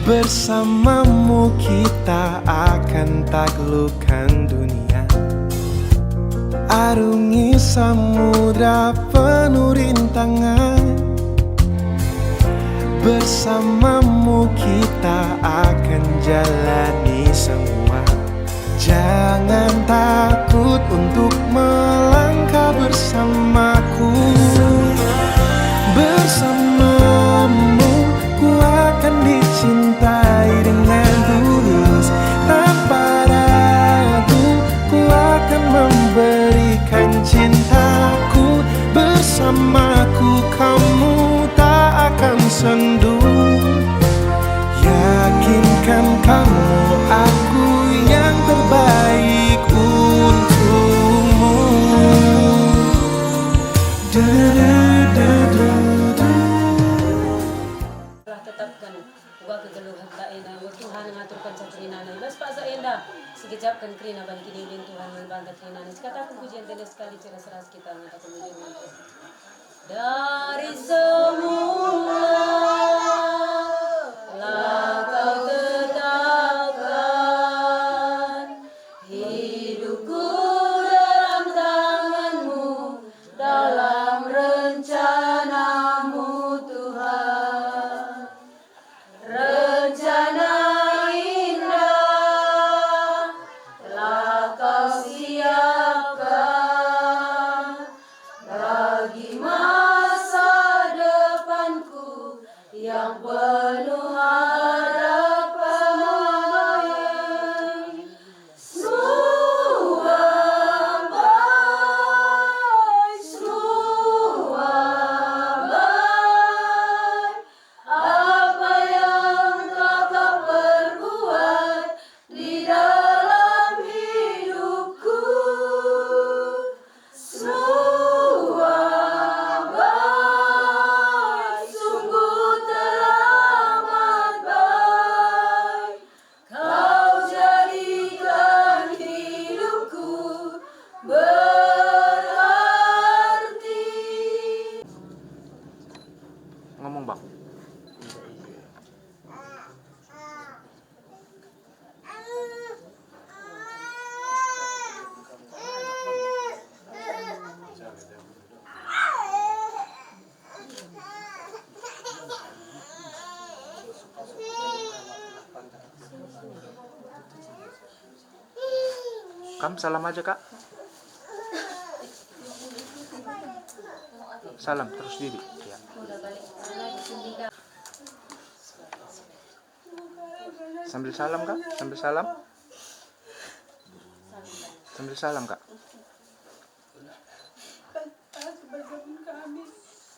Bersamamu kita akan taklukkan dunia, arungi samudra penuh rintangan. Bersamamu kita akan jalani semua. Jangan takut untuk melangkah bersamaku. Bersamamu ku akan dicintai dengan tulus. Tanpa ragu ku akan memberikan cintaku. Bersamaku kamu tak akan sendu. Yakinkan kamu aku yang terbaik untukmu. Telah tetapkan uga kegeluhan taena Tuhan mengaturkan satrinana ibas pak saenda sekejapkan krina ban kini Tuhan membangga krina kataku pujian tenes sekali cerah seras kita ngata kemudian dari semula telah kau tetapkan hidupku dalam tanganmu, dalam rencanamu Tuhan. Rencana indah telah kau siapkan bagi masa depanku yang penuh harapan. Semua baik, semua baik. Apa yang telah kau perbuat di dalam hidupku, semua baik, sungguh teramat baik. Kau jadikan hidupku berarti. Ngomong bang. Kam salam aja kak. Salam terus Bibi. Ya. Sambil salam kak, sambil salam. Sambil salam kak. Bergabung kami,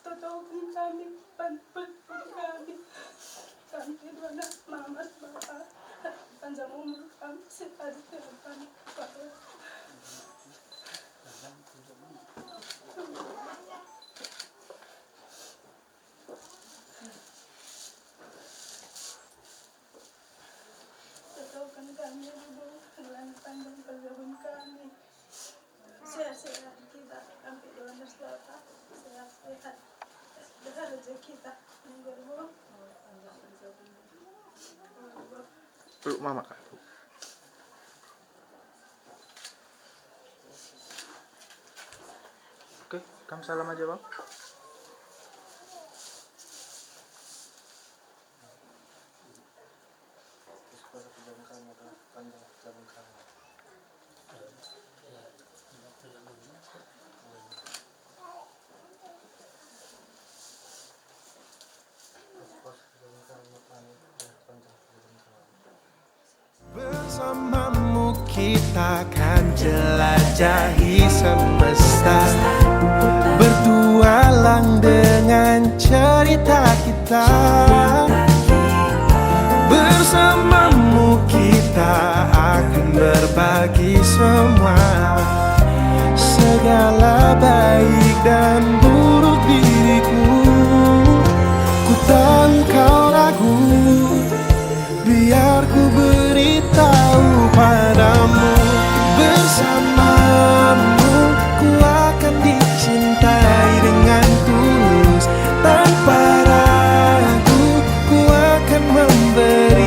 tolong kami, bantu kami. Kami itu anak mama, bapak, panjang umur kami, sehat ke depan, Bapak. Tolongkan kami, Ibu, dengan panjang bergabung kami. Sehat-sehat kita sampai 12 tahun, sehat-sehat dengan rezeki kita minggu Bu. Peluk mama kak. Oke, kamu salam aja bang. Bersamamu kita akan jelajahi semesta, bertualang dengan cerita kita. Bersamamu kita akan berbagi semua, segala baik dan buruk diriku. Ku tahu kau ragu, biar ku beritahu padamu. Bersamamu ku akan dicintai dengan tulus. Tanpa ragu ku akan memberi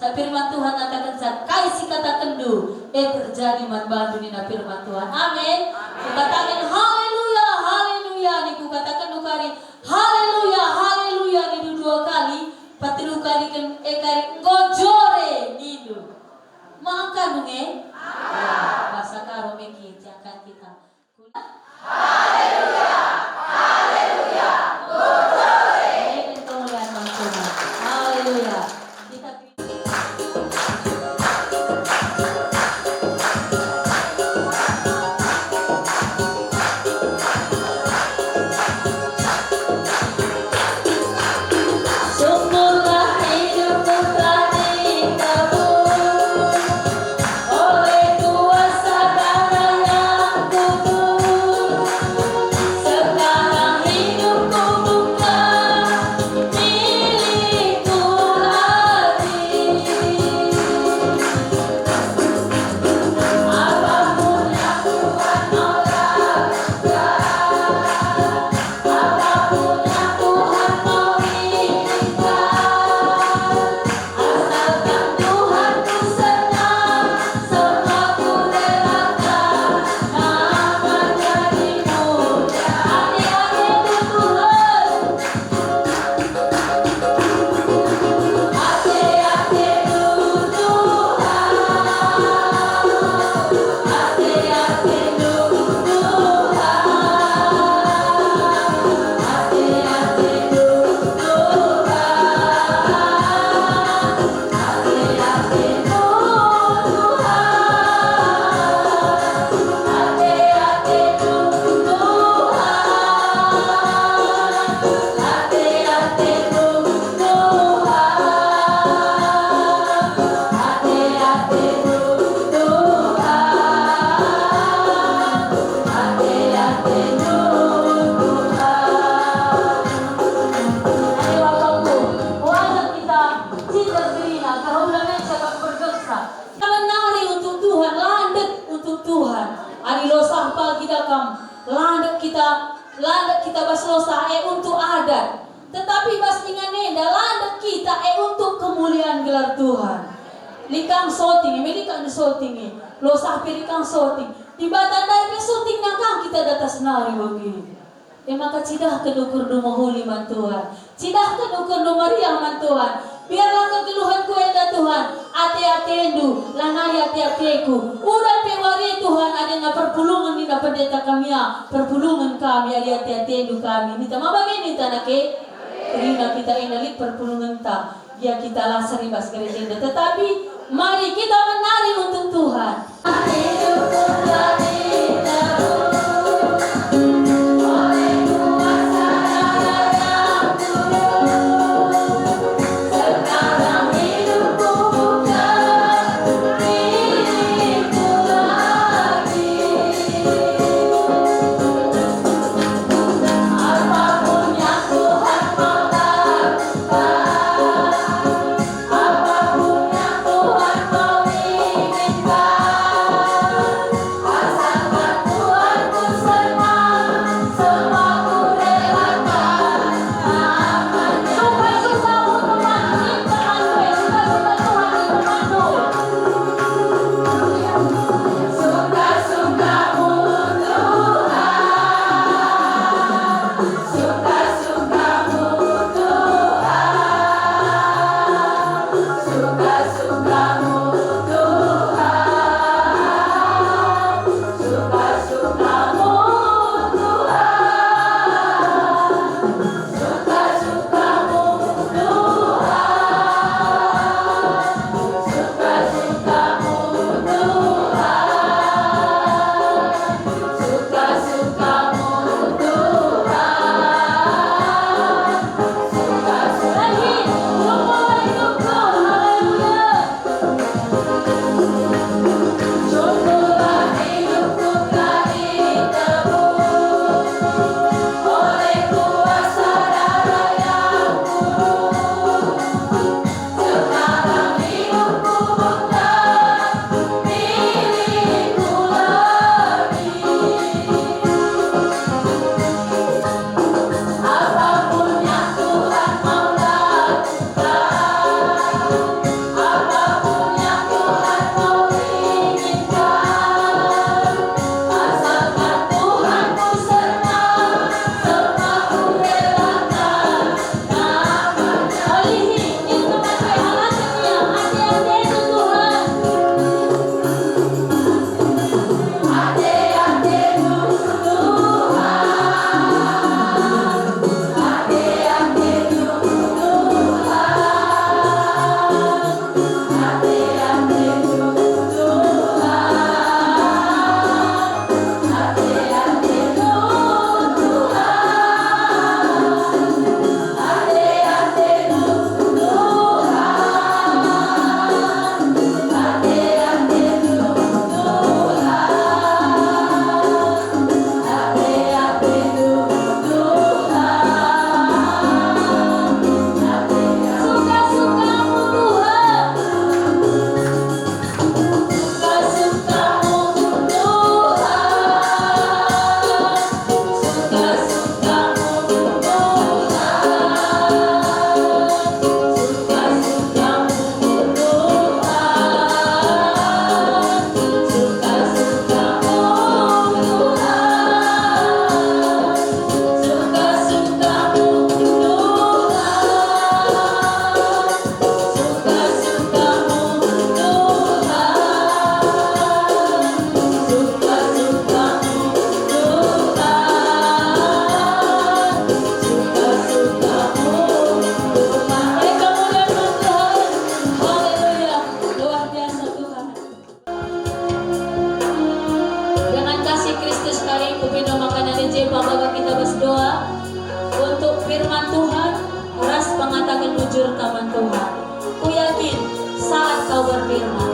Sa firman Tuhan katakan sa kaisi katakan du terjadi man bandu ni na firman Tuhan. Amin. Katakan haleluya, haleluya niku katakan du kari haleluya, haleluya ni dua kali, patilu kali kan kari gojore nidu. Makan dong bahasa karo meki akan kita. Haleluya, haleluya, gojore. Itu kemuliaan Tuhan. Haleluya. Kita landak kita baslosa untuk adat, tetapi bas minganenda landak kita untuk kemuliaan gelar Tuhan. Likang shooting, likang shooting, losah pirikang shooting. Tiba tanda pe shooting nakang kita datas nari begini. Maka cidah kedukur du mahuli man Tuhan, cidah kedukur du Maria man Tuhan. Biarlah kegeluhan ku eda Tuhan, ate-atendu, lanai ate-ateku. Udah pewari Tuhan ada na perpulungan ni na pendeta kami ya, perpulungan kami ali ate-atendu kami. Nita mabagay nita nake, terima kita inalik perpulungan ta, ya kita lasari bas gereja. Tetapi mari kita menari untuk Tuhan. Asal jujur taman Tuhan. Ku yakin saat kau berfirman,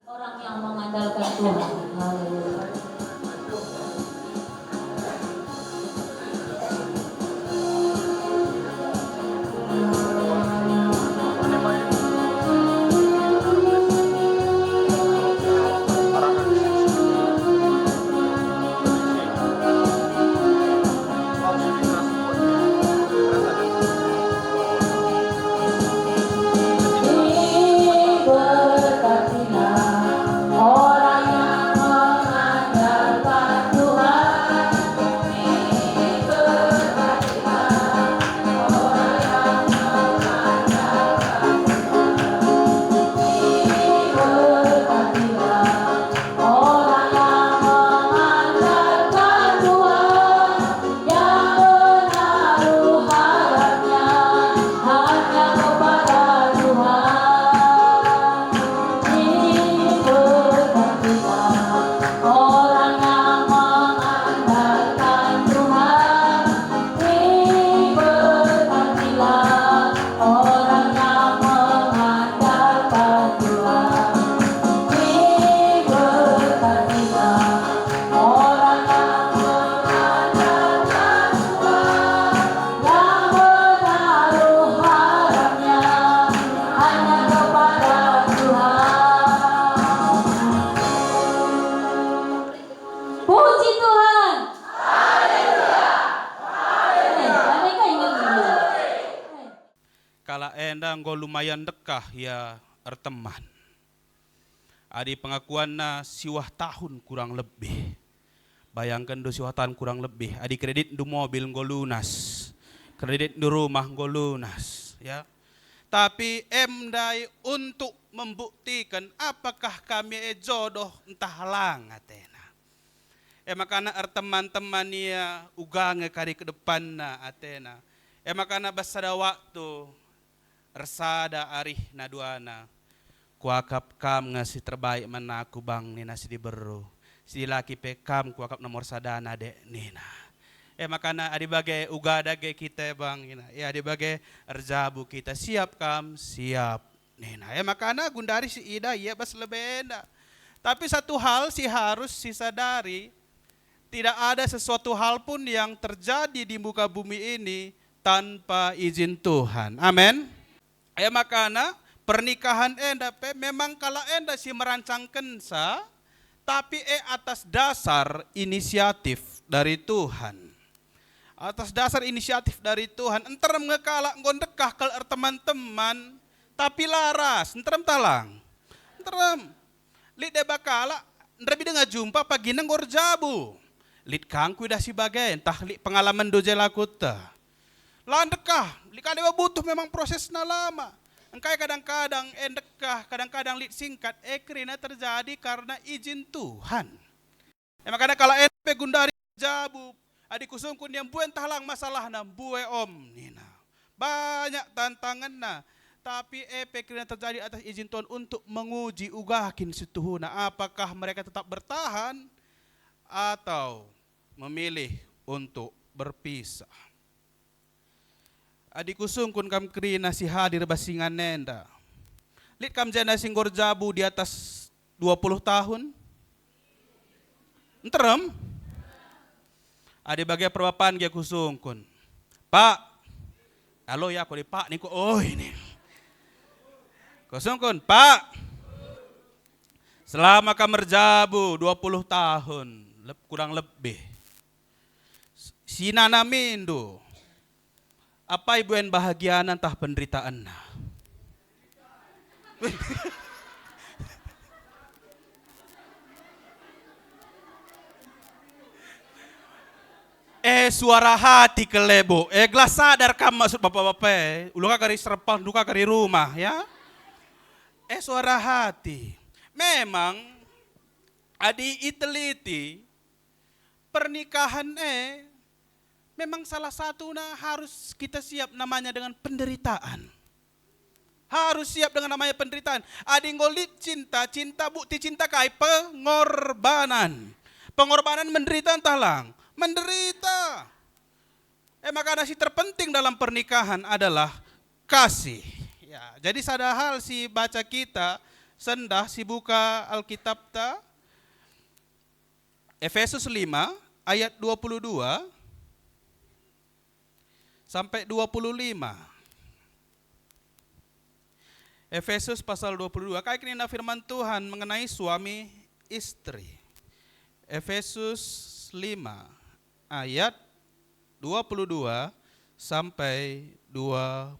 orang yang mengandalkan Tuhan. Haleluya. Puji Tuhan. Kala endang go lumayan dekah ya erteman. Adi pengakuan na siwah tahun kurang lebih. Bayangkan do siwah tahun kurang lebih. Adi kredit do mobil go lunas. Kredit do rumah go lunas. Ya. Tapi emdai untuk membuktikan apakah kami jodoh entah lang atena. Makana teman-teman ya ugang kari ke depan na atena. Makana basada waktu resada arih naduana. Kuakap kam ngasi terbaik mana aku bang nina si diberu. Si laki pekam kuakap nomor sadana dek nina. Makana adi bagai ugada ge kita bang nina. Ya adi bagai erjabu kita siap kam siap nina. Makana gundari si ida ya bas lebenda. Tapi satu hal si harus si sadari. Tidak ada sesuatu hal pun yang terjadi di muka bumi ini tanpa izin Tuhan. Amin. Makana pernikahan enda memang kala enda si merancangkan sa, tapi atas dasar inisiatif dari Tuhan. Atas dasar inisiatif dari Tuhan. Entar mengekala ngondekah kal teman-teman, tapi laras, entar talang. Entar lid bakala, entar bida jumpa pagi nang gorjabu. Lid kangku dah si bagai, entah lid pengalaman doje lakuta. Landekah, lid kali butuh memang prosesnya lama. Engkai kadang-kadang endekah, kadang-kadang lit singkat, kerina terjadi karena izin Tuhan. Makanya kalau epe gundari jabu, adik kusungkun yang buen talang masalah na bue om nina. Banyak tantangan na, tapi epe kerina terjadi atas izin Tuhan untuk menguji ugakin situhuna. Apakah mereka tetap bertahan atau memilih untuk berpisah. Adikku sungkun kam kerina si hadir basingan nenda. Lit kam jana singgor jabu di atas 20 tahun. Enterem. Adi bagai perwapan dia kusungkun. Pak. Halo ya aku di Pak niku. Oh ini. Kusungkun, Pak. Selama kam berjabu 20 tahun. Kurang lebih. Sinana mindu. Apa ibu yang bahagia entah penderitaan na. Suara hati kelebo. Gelas sadar kam maksud bapak-bapak. Ulu kari serpang, duka kari rumah ya. Suara hati. Memang adi iteliti pernikahan memang salah satu harus kita siap namanya dengan penderitaan. Harus siap dengan namanya penderitaan. Adi ngolit cinta, cinta bukti cinta kai pengorbanan. Pengorbanan menderita talang. Menderita. Maka nasi terpenting dalam pernikahan adalah kasih. Ya, jadi sada hal si baca kita sendah si buka Alkitab ta. Efesus 5 ayat 22 sampai 25. Efesus pasal 22. Kayak ini firman Tuhan mengenai suami istri. Efesus 5 ayat 22 sampai 25.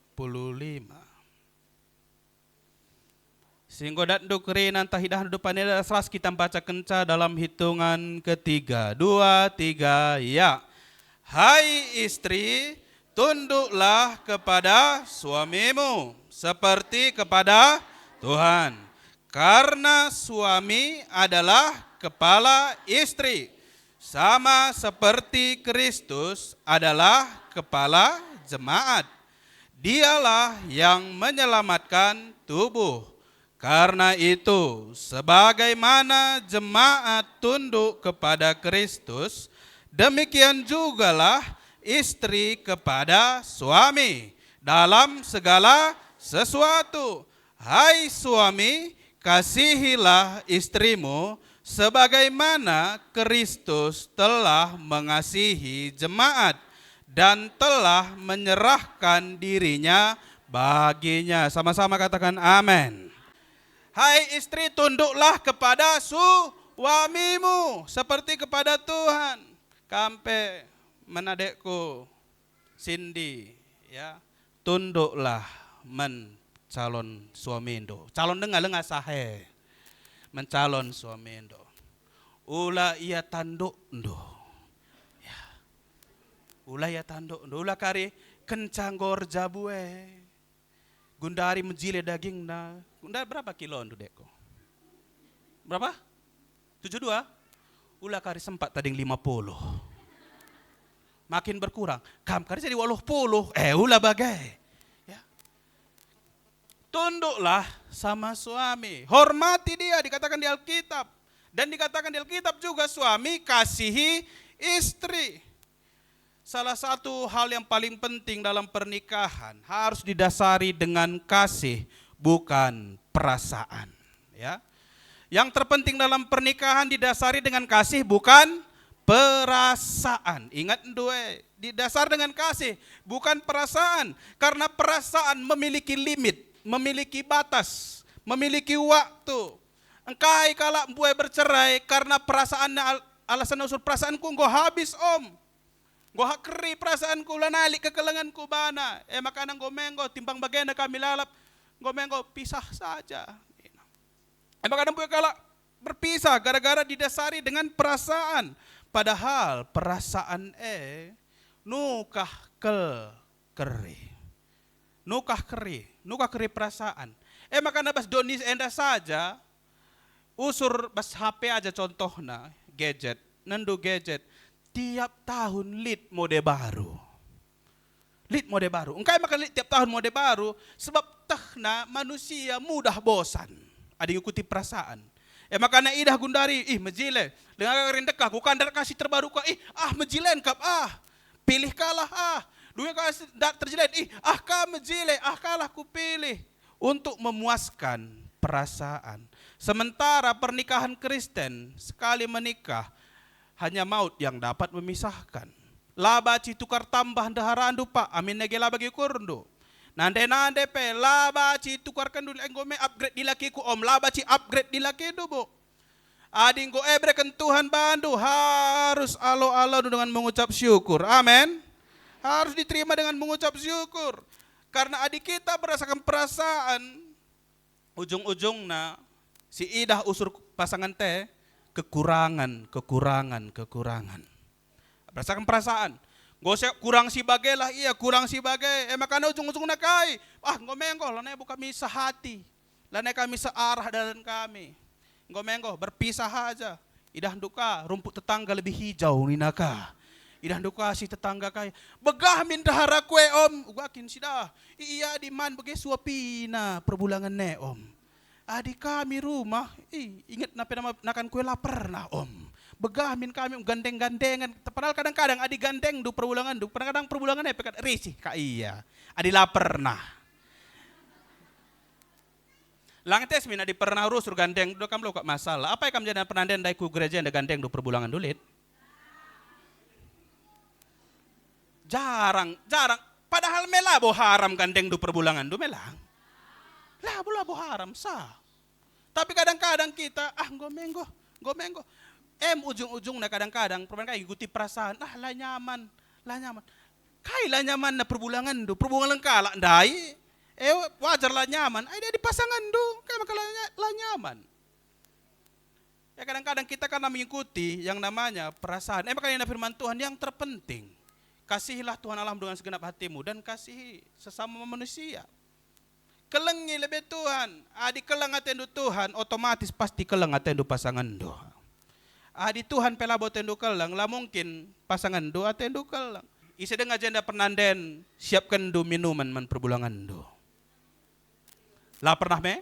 Singgodat dukri nantah hidah depannya seras kita baca kenca dalam hitungan ketiga. 2, 3, ya. Hai istri, tunduklah kepada suamimu seperti kepada Tuhan. Karena suami adalah kepala istri, sama seperti Kristus adalah kepala jemaat. Dialah yang menyelamatkan tubuh. Karena itu, sebagaimana jemaat tunduk kepada Kristus, demikian jugalah istri kepada suami dalam segala sesuatu. Hai suami, kasihilah istrimu sebagaimana Kristus telah mengasihi jemaat dan telah menyerahkan dirinya baginya. Sama-sama katakan amin. Hai istri, tunduklah kepada suamimu seperti kepada Tuhan. Kampe menadekku Cindy ya, tunduklah calon suami indo. Calon dengar sahe. Mencalon suami indo. Ula ia tanduk indo. Ya. Ula ia tanduk indo. Ula kari kencanggor jabue. Gundari menjile daging na. Gundari berapa kilo indo deko? Berapa? 72? Ula kari sempat tading 50. Makin berkurang. Kam kari jadi 80. Ula bagai. Ya. Tunduklah sama suami. Hormati dia, dikatakan di Alkitab. Dan dikatakan di Alkitab juga suami kasihi istri. Salah satu hal yang paling penting dalam pernikahan harus didasari dengan kasih, bukan perasaan. Ya. Yang terpenting dalam pernikahan didasari dengan kasih, bukan perasaan. Ingat dua, didasar dengan kasih, bukan perasaan. Karena perasaan memiliki limit, memiliki batas, memiliki waktu. Engkai kalau buai bercerai karena perasaannya alasan usul perasaanku engkau habis om. Engkau keri perasaanku lanalik kekelenganku bana. Maka engkau menggo timbang bagaimana kami lalap. Engkau menggo pisah saja. Maka engkau kalau berpisah gara-gara didasari dengan perasaan. Padahal perasaan nukah keri. nukah keri perasaan. Makanya bas donis enda saja, usur bas HP aja contohnya, gadget, nendu gadget, tiap tahun lead mode baru. Lead mode baru. Engkau makan lead tiap tahun mode baru, sebab tahna manusia mudah bosan. Ada ikuti perasaan. Makanya idah gundari, mejile, dengan rendekah, ku kandar kasih terbaru kah, mejilen kap, pilih kalah, dua kasih terjilen, kah mejile, kalah ku pilih. Untuk memuaskan perasaan. Sementara pernikahan Kristen, sekali menikah, hanya maut yang dapat memisahkan. Labaci tukar tambah daharandu pak, amin negela bagi kurndo. Nande pe, labaci tukarkan dulu enggome upgrade di lakiku om, labaci upgrade di laki bu. Adinggo ebreken Tuhan bantu, harus alo-alo dengan mengucap syukur, amin. Harus diterima dengan mengucap syukur. Karena adik kita merasakan perasaan, ujung-ujungnya si idah usur pasangan teh, kekurangan. Merasakan perasaan. Gosek kurang si bagai lah, kurang si bagai. Makanya ujung-ujungnya kai. Ngomenggo, lanai buka misah hati. Lanai kami searah dalam kami. Ngomenggo, berpisah aja. Idah duka, rumput tetangga lebih hijau ninaka. Idah duka si tetangga kaya. Begah min dahara kue om. Ugakin sidah. Iya di man bagi suapina perbulangan ne om. Adik kami rumah, ingat nakan kue lapar nah om. Begah min kami gandeng-gandengan. Padahal kadang-kadang adik gandeng du perbulangan du. Kadang-kadang perbulangan pekat risih kak iya. Adik lapar nah. Langtes min adik pernah rusur gandeng du kamu kok masalah. Apa yang kamu jadi penanden dari ku gereja yang gandeng du perbulangan dulit? Jarang. Padahal melabo haram gandeng du perbulangan du melang. Labo haram sah. Tapi kadang-kadang kita ngomenggo. Ujung-ujungnya kadang-kadang perempuan kayak ikuti perasaan, lah nyaman. Kai lah nyaman na perbulangan do, perbulangan kalak ndai. Wajar lah nyaman. Dia di pasangan do, kayak maka lah nyaman. Ya kadang-kadang kita karena mengikuti yang namanya perasaan. Makanya firman Tuhan yang terpenting. Kasihilah Tuhan Allah dengan segenap hatimu dan kasihi sesama manusia. Kelengi lebih Tuhan. Adi keleng atendu Tuhan, otomatis pasti keleng atendu pasangan do. Adi Tuhan pelabo tendu keleng, lah mungkin pasangan do atendu keleng. Isi dengan agenda penanden, siapkan do minuman man perbulangan do. Lah pernah me?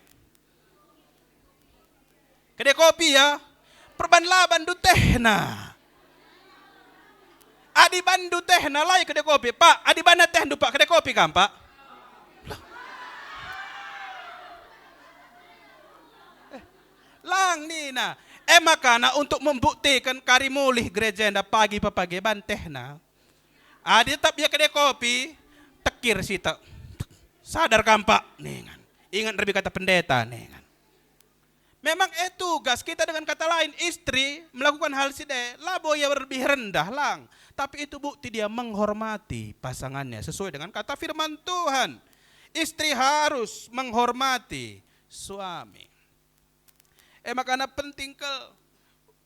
Kedai kopi ya, perban laban do tehna. Adi bandu tehna lah kedai kopi, pak. Adi bana teh do pak kedai kopi kan pak? Lang nina. Makana untuk membuktikan kari mulih gereja anda pagi papagi banteh na. Adi tetap ya kedai kopi, tekir sih tak. Sadar kan pak? Nengan. Ingat lebih kata pendeta nengan. Memang tugas kita dengan kata lain istri melakukan hal side labo ya lebih rendah lang. Tapi itu bukti dia menghormati pasangannya sesuai dengan kata firman Tuhan. Istri harus menghormati suami. Makanya penting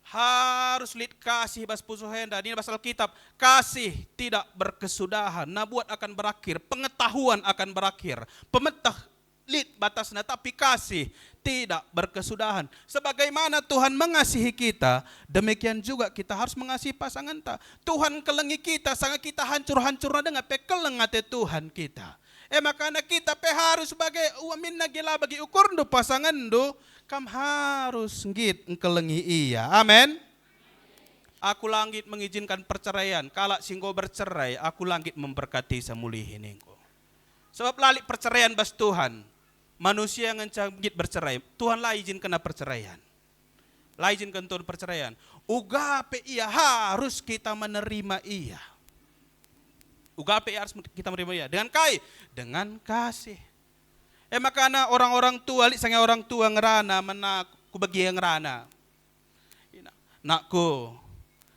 harus lid kasih bas pusuhenda. Ini pasal kitab kasih tidak berkesudahan. Nabuat akan berakhir, pengetahuan akan berakhir. Pemetah lid batasnya tapi kasih tidak berkesudahan. Sebagaimana Tuhan mengasihi kita, demikian juga kita harus mengasihi pasangan ta. Tuhan kelengi kita, sangat kita hancur-hancurna dengan pekelengate Tuhan kita. Makanya kita harus sebagai uamin nagila bagi ukur do pasangan do. Kam harus ngit engkelengi iya. Amin. Aku langit mengizinkan perceraian. Kalau singgo bercerai, aku langit memberkati semulih ini. Sebab lalik perceraian bas Tuhan. Manusia yang ngit bercerai. Tuhan lah izin kena perceraian. Lah izinkan Tuhan perceraian. Ugape iya harus kita menerima iya. Ugape iya harus kita menerima iya. Dengan kasih. Makanya orang-orang tua, lisangnya orang tua ngerana, mana ku bagi yang ngerana. Nakku,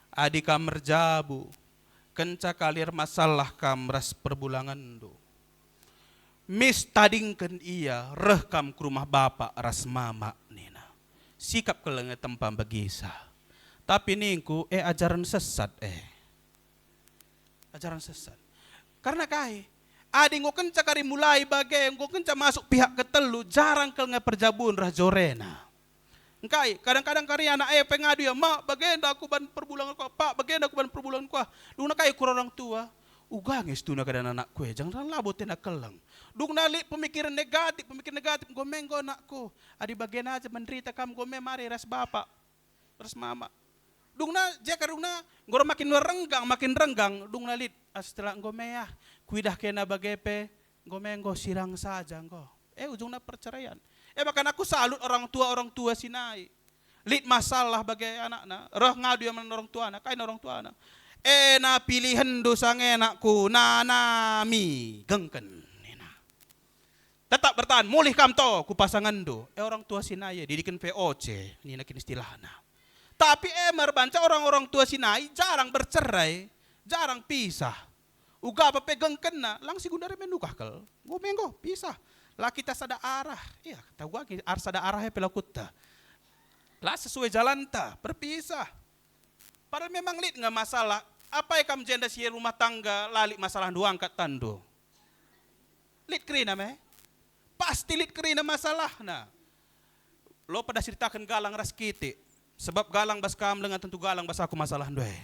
adik kamer jabu, kenca kalir masalah kamras perbulangan do. Mis tadingkan iya, rekam ke rumah bapak ras mama nina. Sikap kelenge tempam begisa. Tapi ningku, ajaran sesat Ajaran sesat. Karena Adi ngo kenca kari mulai bagai, ngo kenca masuk pihak ketelu, jarang kel perjabun rah jorena. Engkai, kadang-kadang kari anak pengadu ya, mak bagenda aku ban perbulan ku, pak bagenda aku ban perbulan ku. Dungna kai kurang orang tua, ugangis tu na kadang anak kue, jangan labotin nak kelang. Dungna li pemikiran negatif, gomeng go anakku. Adi bagian aja menderita kamu gomeng mari ras bapak, ras mama. Dungna jeka dungna, gor makin renggang, dungna lit setelah gomeng ya, kuidah kena bagepe, gomeng go sirang saja go. Ujungnya perceraian. Bahkan aku salut orang tua sinai. Lit masalah bagi anak-anak. Roh ngadu yang orang tua anak. Kain orang tua anak. Na pilihan dosa enakku. Nanami. Gengken. Tetap bertahan. Mulih kamto. Ku pasangan do. Orang tua sinai. Didikan VOC. Ini nakin istilahnya. Tapi merbanca orang-orang tua sinai. Jarang bercerai. Jarang pisah. Uga apa pegengken na. Langsung gundari menukah kel. Gomenggo pisah. Lah kita sada arah, iya tahu gua sada arahnya pelakutta. Lah sesuai jalan ta, berpisah. Padahal memang lit nggak masalah. Apa yang kamu janda si rumah tangga lalik masalah doang kat tando. Lit kerina meh, pasti lit kerina masalah na. Lo pada ceritakan galang ras kiti, sebab galang bas kam dengan tentu galang bas aku masalah doe.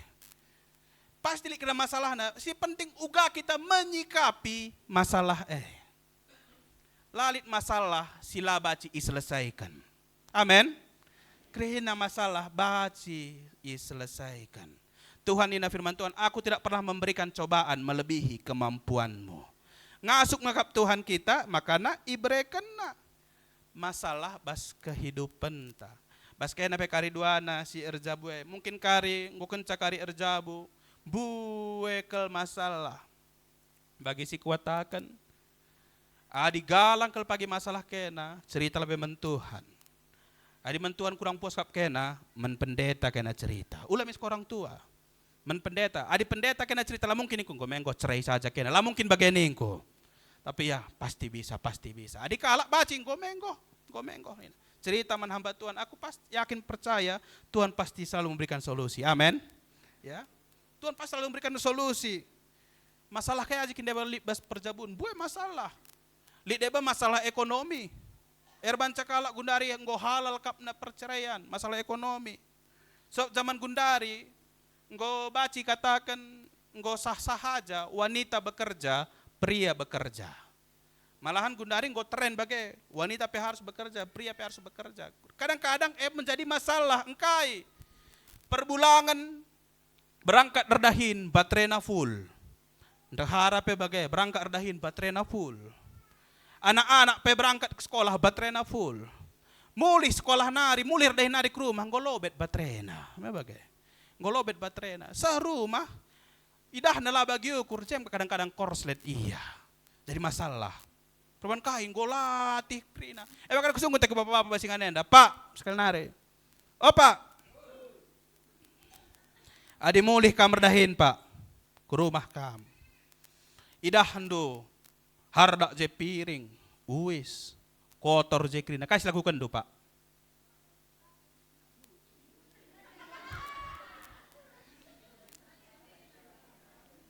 Pasti lit kerina masalah na. Si penting uga kita menyikapi masalah lalit masalah sila baci selesaikan. Amin. Kerana masalah baci selesaikan. Tuhan ini firman Tuhan, aku tidak pernah memberikan cobaan melebihi kemampuanmu. Ngasuk ngakap Tuhan kita, makana ibrekan na masalah bas kehidupan ta. Bas kaya nape kari duana si erjabu mungkin kari ngukenca kari erjabu buekel masalah. Bagi si kuatakan adi galang kel pagi masalah kena, cerita lebih mentuhan. Adi mentuhan kurang puas kap kena, menpendeta kena cerita. Ulamis ke orang tua, menpendeta. Adi pendeta kena cerita, lah mungkin ikut gomenggo cerai saja kena, lah mungkin bagian ingko. Tapi ya pasti bisa. Adi kalak bacing gomenggo. Cerita menhamba Tuhan, aku pasti yakin percaya Tuhan pasti selalu memberikan solusi. Amin. Ya, Tuhan pasti selalu memberikan solusi. Masalah kayak aja kinda bas perjabun, buat masalah. Lideba masalah ekonomi. Erban cakala gundari yang go halal kapna perceraian, masalah ekonomi. So zaman gundari, go baci katakan, go sah-sah aja, wanita bekerja, pria bekerja. Malahan gundari go tren bagai, wanita harus bekerja, pria harus bekerja. Kadang-kadang menjadi masalah, engkai. Perbulangan, berangkat redahin, baterainya full. Ndak harap bagai, berangkat redahin, baterainya full. Anak-anak berangkat ke sekolah baterainya full. Mulih sekolah nari, mulih dari nari ke rumah, ngolobet baterainya. Membagai, ngolobet baterainya. Serumah, idah nela bagi ukur jam kadang-kadang korslet iya. Jadi masalah. Perban kain golatih krina. Bakal aku sungguh ke bapak-bapak basingan enda. Pak, sekali nari. Oh pak. Adi mulih kamar dahin pak. Ke rumah kam. Idah hendo. Hardak je piring, uis, kotor je krina. Kasih lakukan do pak.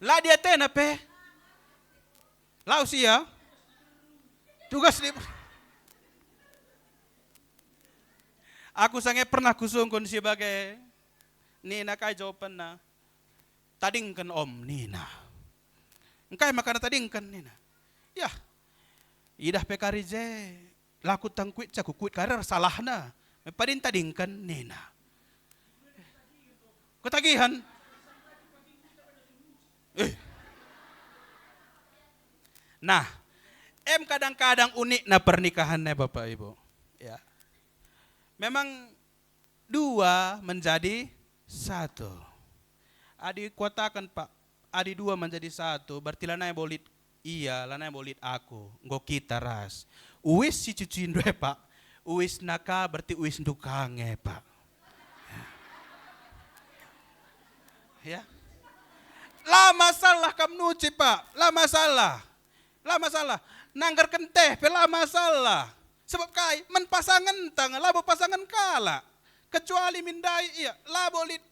Lah dia tena pe. Lau sia. Tugas di. Aku sange pernah kusungkun sebagai Nina kai jawaban na. Tadingkan om Nina. Engkai makan tadingkan Nina. Ya, idah pekari je, laku tangkuit caku kuit karir salahna, padin tadingkan Nina. Ketagihan. Nah, kadang-kadang unik na pernikahannya Bapak Ibu. Ya, memang dua menjadi satu. Adi kuatakan Pak, adi dua menjadi satu, berarti lanai bolit. Iya, lanai bolit aku, nggo kita ras. Uwis si cucuin doe pak, uwis naka berarti uwis dukange pak. Ya, lah masalah kam nuci pak, lah masalah, nanggar kenteh, lah masalah. Sebab kai, men pasangan tang, labo pasangan kala. Kecuali mindai, iya, lah bolit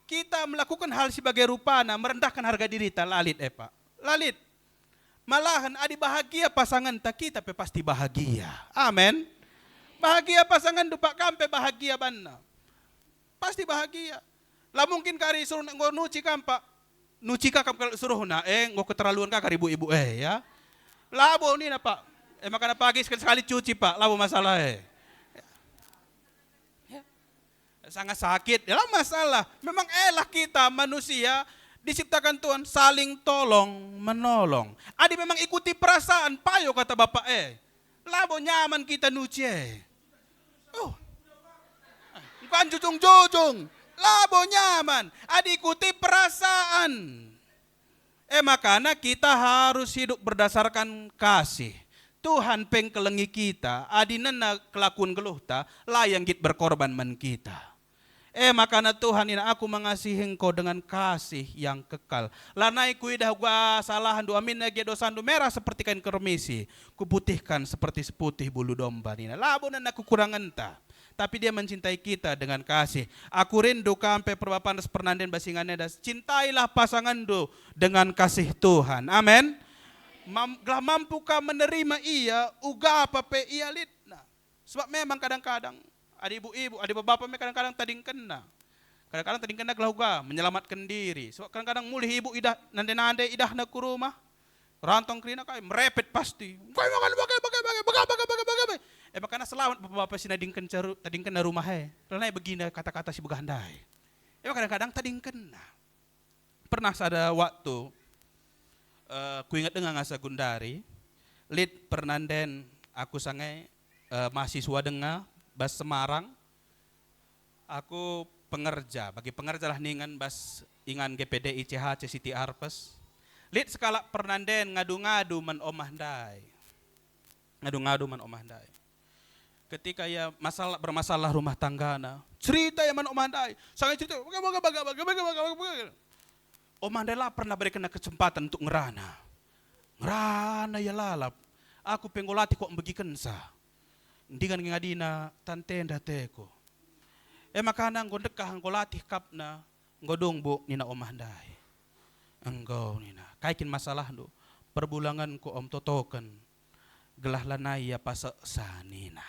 kita melakukan hal sebagai rupana, merendahkan harga diri ta lalit pak, lalit. Malahan adi bahagia pasangan tak kita pe pasti bahagia. Amin. Bahagia pasangan dupa kampe bahagia banna. Pasti bahagia. Lah mungkin kari suruh ngo nuci kampa. Nuci kakam kalau suruh na ngo keterlaluan kakak ibu-ibu ya. Labo ni na pak. Makanya pagi sekali cuci pak. Labo masalah Ya. Sangat sakit. Ya masalah. Memang elah kita manusia diciptakan Tuhan saling tolong menolong. Adi memang ikuti perasaan payo kata bapak Labo nyaman kita nuci Oh. Bukan jujung-jujung. Labo nyaman. Adi ikuti perasaan. Makanya kita harus hidup berdasarkan kasih. Tuhan pengkelengi kita. Adi nena kelakuan geluhta. Layang git berkorban men kita. Makanya Tuhan ini aku mengasihi engkau dengan kasih yang kekal. Lanai kuidah gua salahan du amin nage dosandu merah seperti kain kermisi. Kuputihkan seperti seputih bulu domba nina. Labo nena kekurangan ta. Tapi dia mencintai kita dengan kasih. Aku rindu kampe perbapan pernanden basingannya das. Cintailah pasangandu dengan kasih Tuhan. Amin. Mampukah menerima ia, uga apa pe ia litna. Sebab memang kadang-kadang ada ibu-ibu, ada bapak kadang-kadang tading kena. Kadang-kadang tading kena gelauga, menyelamatkan diri. Sebab kadang-kadang mulih ibu idah, nande-nande idah na ku rumah. Rantong kerina kai, merepet pasti. Kau makan bagai. Makanya selamat bapak si nading kencaru, tading kena rumah Lanai begina kata-kata si begandai. Kadang-kadang tading kena. Pernah ada waktu, ku ingat dengan ngasa gundari, lid pernanden aku sangai mahasiswa dengar bas Semarang. Aku pengerja, bagi pengerja lah ningan bas ingan GPD ICHC City Arpes. Lid sekala pernanden ngadu-ngadu men omah dai. Ngadu-ngadu men omah dai. Ketika ya bermasalah rumah tanggana, cerita ya man omah dai. Sangat cerita, baga. Omah dai lah pernah beri kena kesempatan untuk ngerana. Ngerana ya lalap. Aku penggolati kok membagikan sah. Dengan ngadina tantenda teko. Makana nggo dekah nggo latih kapna, nggo dongbo nina omah dai. Engkau nina, kaikin masalah do. Perbulangan ko om totoken. Gelah lanai ya pasa sanina.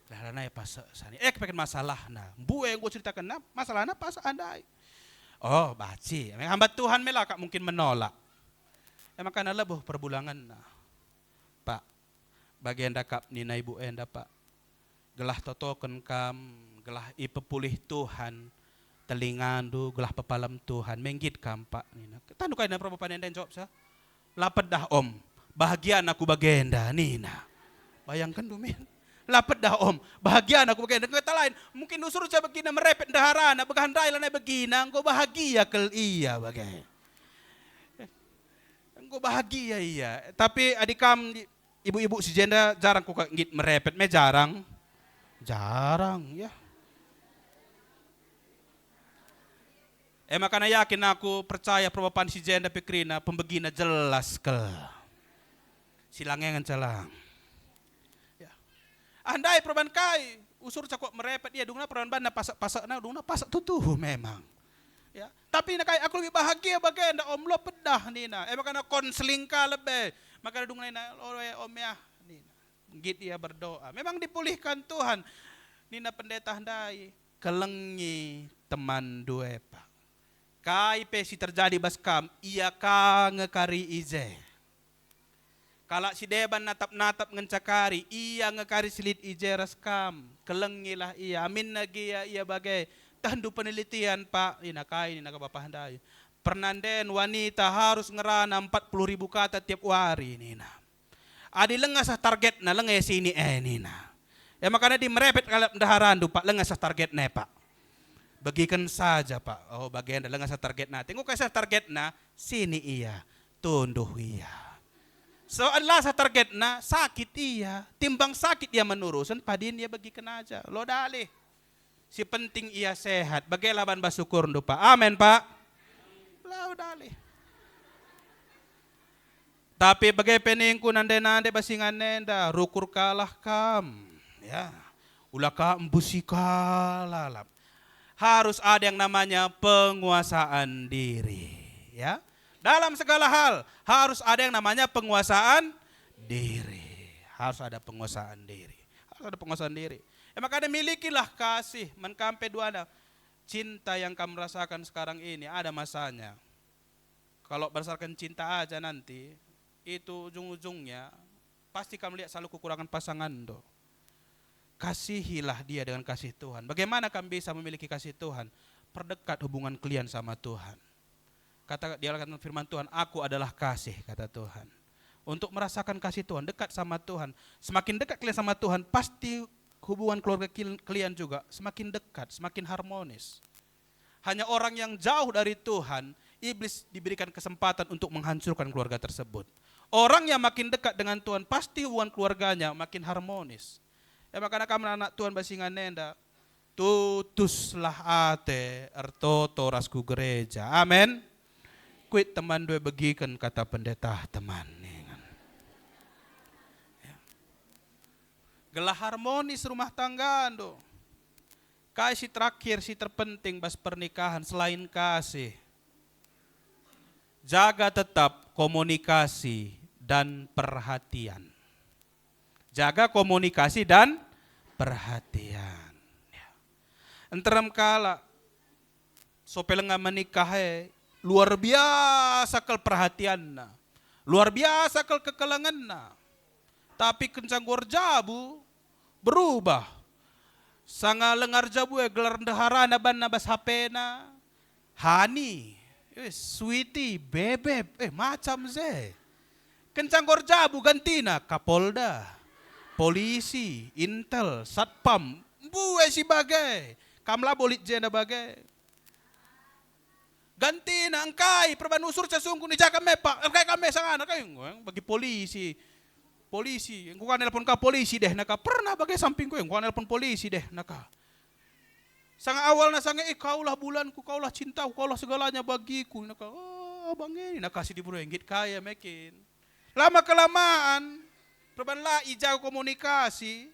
Gelah lanai pasa sanina. Kepekin masalah na. Bue nggo ceritakan na, masalah na pasa andai. Oh, baci. Hambat Tuhan melaka mungkin menolak. Makana lebuh perbulangan na. Pak, bagian dakap nina ibu enda pak. Gelah totoken kam, gelah ipepulih Tuhan. Telingandu, gelah pepalam Tuhan, menggit kam pak nina. Tandu kaya na perpapan enda jawab sa. Lapet dah om, bahagia aku bagenda nina. Bayangkan dumin. Lapet dah om, bahagia aku bagenda. Kata lain, mungkin usur saya begina merepet daharana, begahandai lanai begina, engkau bahagia kel iya bagai. Engkau bahagia iya. Tapi adikam ibu-ibu si jenda jarang kok ngit merepet, jarang. Jarang ya. Makanya yakin aku percaya perbapan si jenda pikrina pembegina jelas kel. Silangnya ngancalang. Ya. Andai perban kai usur cakok merepet dia dungna perban bana pasak-pasak na dungna pasak tutuh memang. Ya. Tapi nak aku lebih bahagia bagenda om lo pedah nina. Makanya konseling ka lebih. Makanya dungna nina om ya nina. Git dia berdoa. Memang dipulihkan Tuhan. Nina pendeta handai kelengi teman dua pak. Kai pesi terjadi baskam, ia ka ngekari ize. Kalau si deban natap-natap ngencakari, ia ngekari silit ize raskam. Kelengilah ia, amin lagi ia bagai. Tahandu penelitian pak, ina kai ina ka bapak handai. Pernanden wanita harus ngerana 40.000 kata tiap hari nina. Adi lengas target na lengas sini nina. Makanya di merepet kalau daharan pak lengas target ne pak. Bagikan saja pak. Oh bagian dalam nggak target na. Tengok kasih target na sini iya, tunduh iya. Soalnya sa target na sakit iya, timbang sakit ia menurusan padin ia bagikan aja. Lo dalih. Si penting ia sehat. Bagai laban basukur ndo pak. Amin pak. Lo dalih. Tapi bagai peningku nande-nande basingan nenda rukur kalah kam. Ya. Ulah ka embusi kalalap. Harus ada yang namanya penguasaan diri, ya. Dalam segala hal harus ada yang namanya penguasaan diri. Harus ada penguasaan diri. Harus ada penguasaan diri. Makanya milikilah kasih, menkampe duana. Cinta yang kamu rasakan sekarang ini ada masanya. Kalau berdasarkan cinta aja nanti, itu ujung-ujungnya pasti kamu lihat selalu kekurangan pasangan do. Kasihilah dia dengan kasih Tuhan. Bagaimana kamu bisa memiliki kasih Tuhan? Perdekat hubungan kalian sama Tuhan. Dia kata firman Tuhan, aku adalah kasih, kata Tuhan. Untuk merasakan kasih Tuhan, dekat sama Tuhan. Semakin dekat kalian sama Tuhan, pasti hubungan keluarga kalian juga semakin dekat, semakin harmonis. Hanya orang yang jauh dari Tuhan, iblis diberikan kesempatan untuk menghancurkan keluarga tersebut. Orang yang makin dekat dengan Tuhan, pasti hubungan keluarganya makin harmonis. Makanya kamu anak Tuhan basingan nenda, tutuslah ate ertoto rasku gereja. Amin. Kuit teman dua begikan kata pendeta teman. Gelah harmonis rumah tangga do. Kasih terakhir, si terpenting bas pernikahan selain kasih. Jaga tetap komunikasi dan perhatian. Jaga komunikasi dan perhatian. Enteram kala sopelengah menikah luar biasa kel perhatian, luar biasa kel kekelangan. Tapi kencang jabu berubah. Sanga lengar jabu gelar ndeharana ban nabas hapena. Hani, sweetie, bebeb, macam ze. Kencang jabu gantina Kapolda, polisi, intel, satpam, buwe si bagai. Kamla bolit jena bagai. Gantina angkai perban usur sesungguh ni jaga mepa, angkai kami sangana kayo bagi polisi. Polisi, engkau kan nelpon ka polisi deh naka. Pernah bagai samping ko, engkau nelpon polisi deh naka. Sanga awal na sanga kaulah bulanku, kaulah cintaku, kaulah segalanya bagiku naka. Oh, bang ini naka si diburenggit kaya mekin. Lama kelamaan, perbanla ijau komunikasi,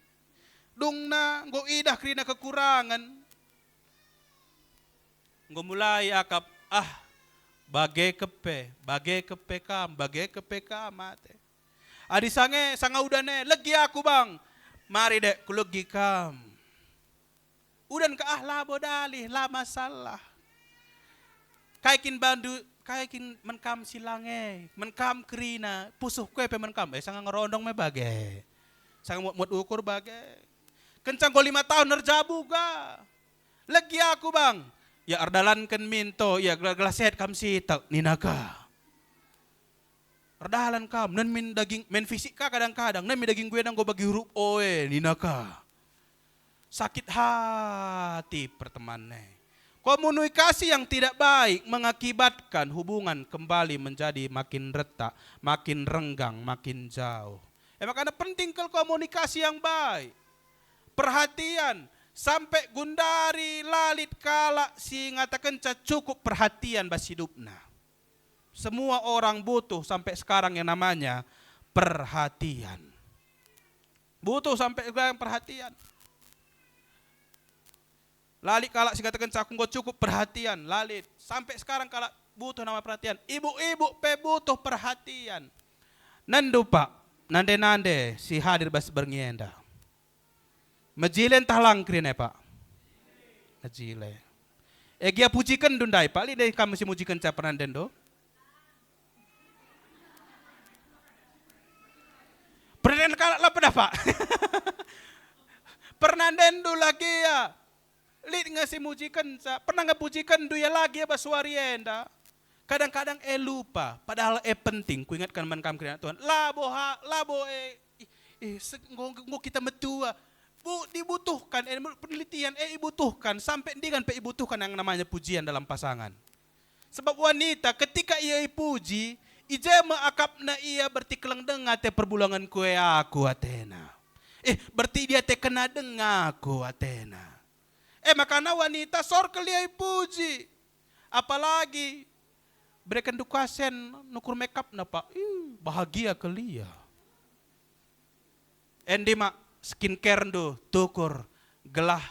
dung na engkau idah krina kekurangan. Engkau mulai akap, bagai kepe kam mate. Adi sange sanga udane legi aku bang, mari dek kulegi kam. Udan ke labo dalih la masalah. Kaikin bandu, kaikin menkam silange, menkam kerina, pusuh kue pe menkam, sanga ngerondong me bagai, sanga mut ukur bagai. Kencang ko 5 tahun nerjabu ga, legi aku bang, ya ardalan ken minto, ya glaset kam sita ninaga. Perdahalan kam, nan min daging, men fisik ka kadang-kadang, nan min daging gue nang go bagi huruf oe, ninaka. Sakit hati pertemanannya. Komunikasi yang tidak baik mengakibatkan hubungan kembali menjadi makin retak, makin renggang, makin jauh. Makanya penting kalau komunikasi yang baik. Perhatian, sampai gundari lalit kala si ngatakan cukup perhatian bas hidupna. Semua orang butuh sampai sekarang yang namanya perhatian. Butuh sampai sekarang perhatian. Lalit kalak sikatakan cakung go cukup perhatian. Lalit sampai sekarang kalak butuh nama perhatian. Ibu-ibu pe butuh perhatian. Nandu pak, nande si hadir bas bernienda. Mejilen talang krine pak. Mejile. Egia pujikan dundai pak, li deh kamu si mujikan caparan dendo. Pernah kalak lah pada pak. Pernah dendu lagi ya. Lid ngasih mujikan, pernah nggak pujikan duya lagi ya basuarienda. Kadang-kadang lupa, padahal penting. Ku ingatkan menkam kirana Tuhan. Labo kita metua. Dibutuhkan penelitian dibutuhkan sampai dengan dibutuhkan yang namanya pujian dalam pasangan. Sebab wanita ketika ia puji, ija maakapna ia berarti keleng dengar te perbulangan kue aku Athena. Berarti dia te kena dengar aku Athena. Makanya wanita sorkel dia puji. Apalagi berikan dukasen nukur makeup na pak. Bahagia kelia. Endi mak skincare do tukur gelah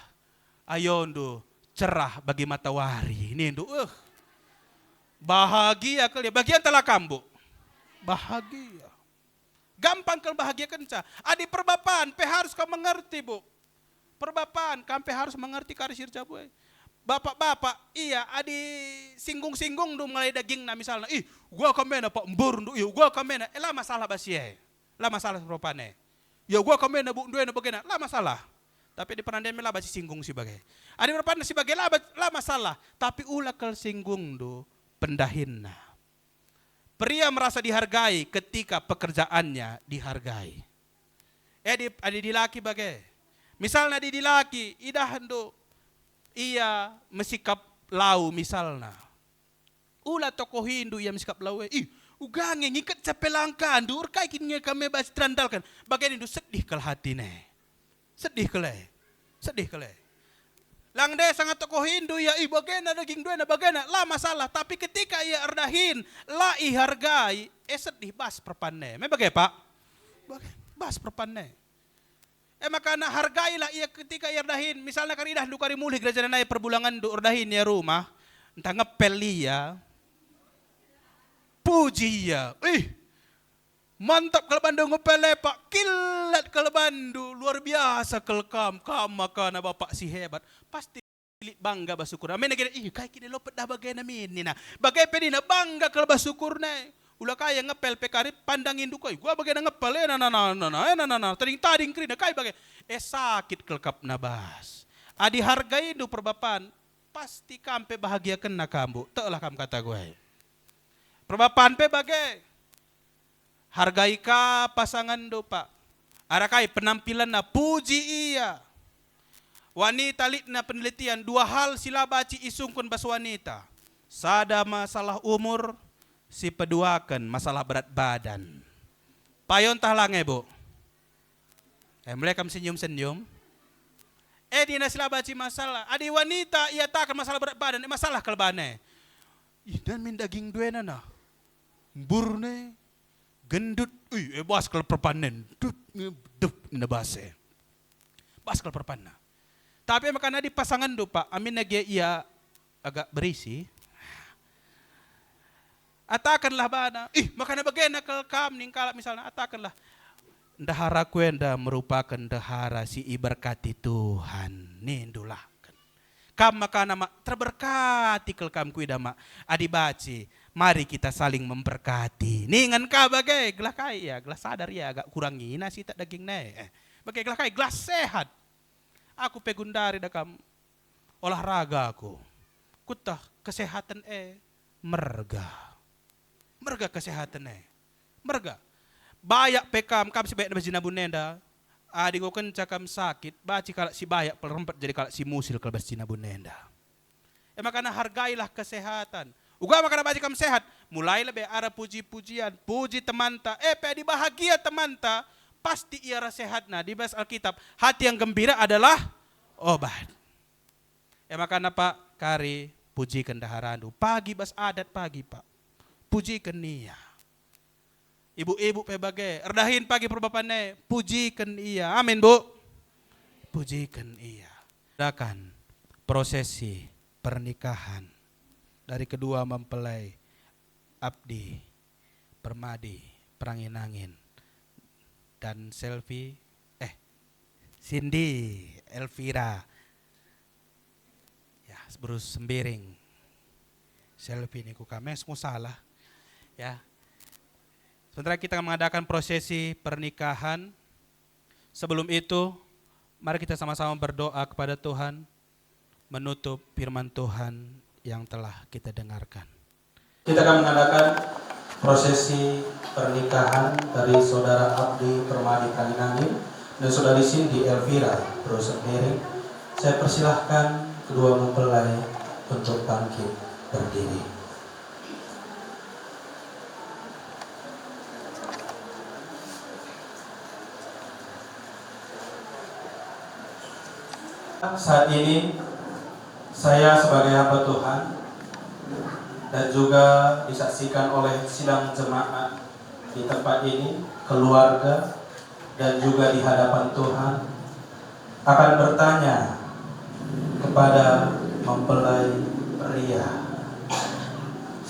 ayondo cerah bagi matahari. Ini do Bahagia kali. Bagian telah kambu. Bahagia. Gampang kalau bahagia kenca. Adi perbapaan, pe harus kau mengerti bu. Perbapaan, kampe harus mengerti karisir jabu. Bapak-bapak, iya, adi singgung-singgung do mulai daging na misalnya. Ih, gua kamena pak mbur do, gua kamena. Lah masalah basie. Lah masalah propane. Ya gua kamena bu duena bagena. Lah masalah. Tapi di penandai lah basi singgung si bagai. Adi propane si bagai lah masalah. Tapi ulah kel singgung do pendahinna. Pria merasa dihargai ketika pekerjaannya dihargai. Di laki bagai. Misalnya di laki, idah do ia mesikap lau misalnya. Ulah tokoh Hindu ia mesikap lau. Ugange ngikat capelangkan dur kai kini kami bas trandalkan. Bagian itu sedih kel hati ne. Sedih kele. Lang de sangat tokoh Hindu ya bagena daging duena bagena lah masalah tapi ketika ia erdahin lah ihargai sedih bas perpanne. Me bagai Pak? Bas perpanne. Makana hargailah ia ketika ia erdahin misalnya karidah du kari mulih gereja naik perbulangan du erdahin ya rumah entah ngepel ya. Puji ya. Mantap kalau bandu ngepele Pak, kilat kalau bandu, luar biasa kelkam, makana bapak si hebat, pasti bangga basukur. Amin negara, kayak kini lopet dah bagai namin na, bagai penina bangga kalau basukur na, ulah kaya ngepel pekari pandangin du koi, gua bagai ngepel tading krina kaya bagai, sakit kelkap nabas, adi hargai du perbapan, pasti kampe bahagia kena kambu, taklah kam kata gue, perbapan pe bagai. Hargai ka pasangan do Pak. Arakai penampilan na puji iya. Wanita lit na penelitian 2 hal sila baci isungkun bas wanita. Sada masalah umur, si peduakan masalah berat badan. Payon tahlange bu. Mulai kam senyum-senyum. Di na sila baci masalah. Adi wanita ia takkan masalah berat badan, masalah kalbane. Dan min daging duena na. Burne. Gendut, bas kalau perpanen, nebase, bas kalau perpanen. Tapi makanya di pasangan do Pak, amin lagi ia agak berisi. Atakanlah bana, makanya bagaimana kalau kam ningkala misalnya atakanlah. Dahara kuenda merupakan dahara si iberkati Tuhan, nindulah. Kam makana mak terberkati kel kam kuida mak adibaci. Mari kita saling memberkati. Ningan ka bagai gelah kaya, gelah sadar ya agak kurangi nasi tak daging ne. Bagai gelah kaya, gelah sehat. Aku pegundari dakam olahraga aku. Kutah kesehatan merga. Merga kesehatan merga. Bayak pekam kam si bayak na bunenda. Adi ko kenca kam sakit, baci kalau si bayak pelrempet jadi kalau si musil kalau bas bunenda. Makanya hargailah kesehatan. Uga makana baca kam sehat, mulai lebih ada puji-pujian, puji temanta, di bahagia temanta, pasti ia sehat. Nah di bahasa Alkitab, hati yang gembira adalah obat. Makana Pak, kari pujikan daharandu, pagi bas adat pagi Pak, pujikan nia. Ibu-ibu bagai, erdahin pagi perbapane, pujikan ia, amin Bu. Pujikan ia. Dakan prosesi pernikahan. Dari kedua mempelai Abdi, Permadi, Pranginangin, dan Cindy, Elvira, ya Bruce Sembiring, Selfie ini kami semua salah, ya. Sementara kita mengadakan prosesi pernikahan, sebelum itu, mari kita sama-sama berdoa kepada Tuhan, menutup firman Tuhan yang telah kita dengarkan. Kita akan mengadakan prosesi pernikahan dari saudara Abdi Permadi Pranginangin dan saudari Cindy Elvira Bruce Sembiring. Saya persilahkan kedua mempelai untuk bangkit berdiri. Saat ini saya sebagai hamba Tuhan dan juga disaksikan oleh sidang jemaat di tempat ini, keluarga dan juga di hadapan Tuhan akan bertanya kepada mempelai pria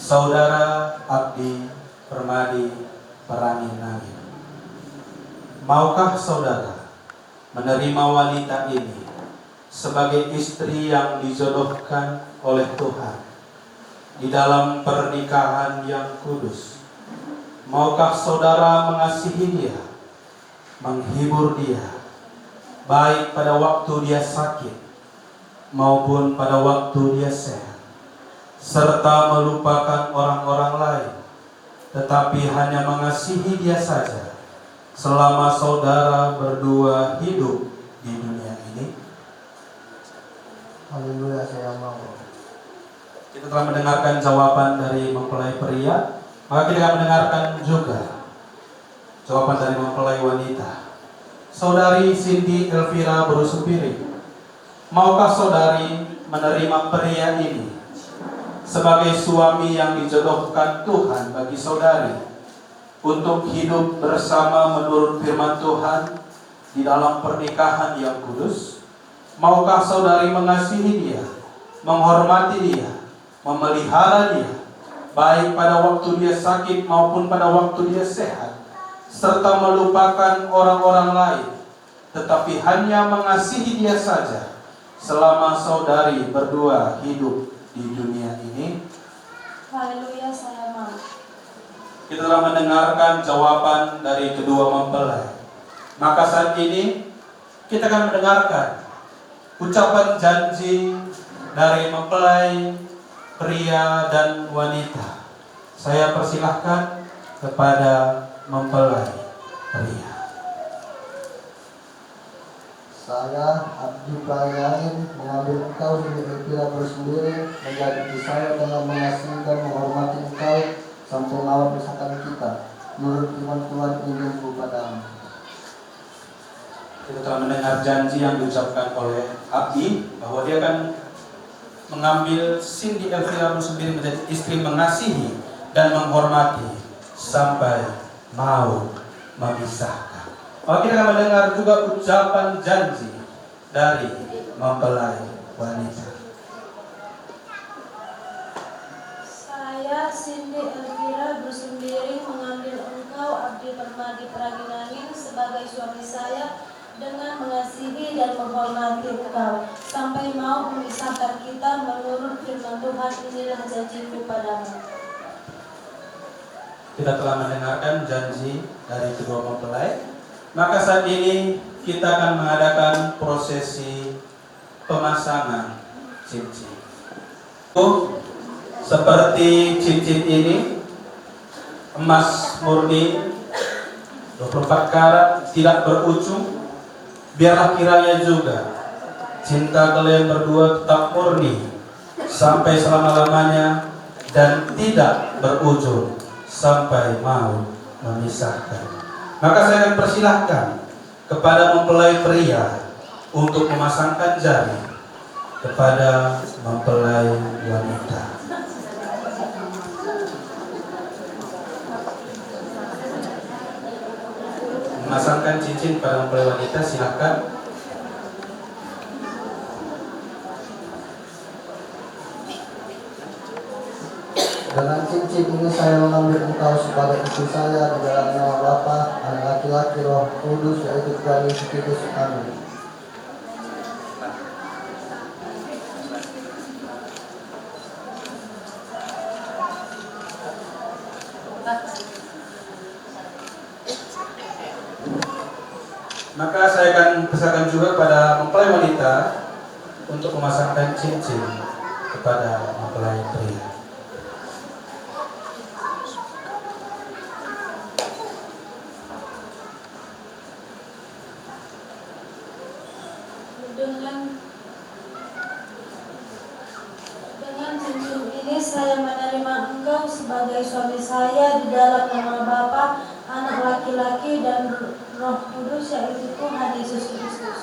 Saudara Abdi Permadi Praginani. Maukah saudara menerima wanita ini sebagai istri yang dijodohkan oleh Tuhan di dalam pernikahan yang kudus? Maukah saudara mengasihi dia, menghibur dia, baik pada waktu dia sakit maupun pada waktu dia sehat, serta melupakan orang-orang lain, tetapi hanya mengasihi dia saja selama saudara berdua hidup di dunia ini? Haleluya, saya mau. Kita telah mendengarkan jawaban dari mempelai pria, maka kita akan mendengarkan juga jawaban dari mempelai wanita. Saudari Cindy Elvira Berusupiring, maukah saudari menerima pria ini sebagai suami yang dijodohkan Tuhan bagi saudari untuk hidup bersama menurut firman Tuhan di dalam pernikahan yang kudus? Maukah saudari mengasihi dia, menghormati dia, memelihara dia, baik pada waktu dia sakit maupun pada waktu dia sehat, serta melupakan orang-orang lain, tetapi hanya mengasihi dia saja selama saudari berdua hidup di dunia ini? Haleluya, saya mau. Kita telah mendengarkan jawaban dari kedua mempelai. Maka saat ini kita akan mendengarkan ucapan janji dari mempelai pria dan wanita. Saya persilahkan kepada mempelai pria. Saya, Abdi Praginani, mengambil engkau Cindy Elvira Berusupiring menjadi istri saya dengan mengasihi dan menghormati engkau sampai maut misalkan kita, menurut firman Tuhan Injilku padamu. Kita telah mendengar janji yang diucapkan oleh Abdi bahwa dia akan mengambil Cindy Elvira Berusupiring menjadi istri, mengasihi dan menghormati sampai maut memisahkan. Maka kita akan mendengar juga ucapan janji dari mempelai wanita. Saya, Cindy Elvira Berusupiring, mengambil engkau, Abdi Permadi Praginani, sebagai suami saya dengan mengasihi dan menghormati engkau sampai mau memisahkan kita, menurut firman Tuhan. Inilah janjiku padamu. Kita telah mendengarkan janji dari kedua mempelai. Maka saat ini kita akan mengadakan prosesi pemasangan cincin. Seperti cincin ini, emas murni 24 karat, tidak berujung. Biarlah kiranya juga cinta kalian berdua tetap murni sampai selama-lamanya dan tidak berujung sampai mau memisahkan. Maka saya akan persilahkan kepada mempelai pria untuk memasangkan jari kepada mempelai wanita. Memasangkan cincin pada mempelai wanita, silakan. Dengan cincin ini saya mengambil engkau sebagai istri saya di dalam nama Bapa, Anak laki-laki, Roh Kudus, yaitu Tuhan Yesus Kristus. Amin. Maka saya akan pesankan juga pada mempelai wanita untuk memasangkan cincin kepada mempelai pria. Dengan cincin ini saya menerima engkau sebagai suami saya di dalam nama Bapa, Anak laki-laki, dan Roh Kudus, yaitu Tuhan Yesus Kristus.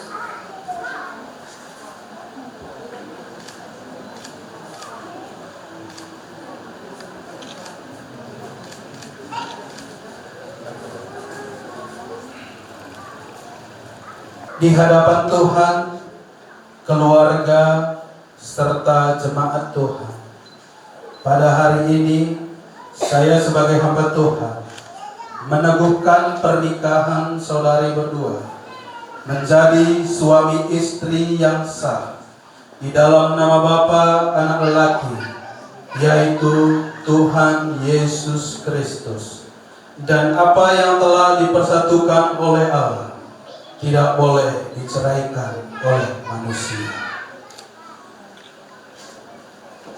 Di hadapan Tuhan, keluarga serta jemaat Tuhan, pada hari ini saya sebagai hamba Tuhan meneguhkan pernikahan saudari berdua menjadi suami istri yang sah di dalam nama Bapa, Anak lelaki, yaitu Tuhan Yesus Kristus. Dan apa yang telah dipersatukan oleh Allah tidak boleh diceraikan oleh manusia.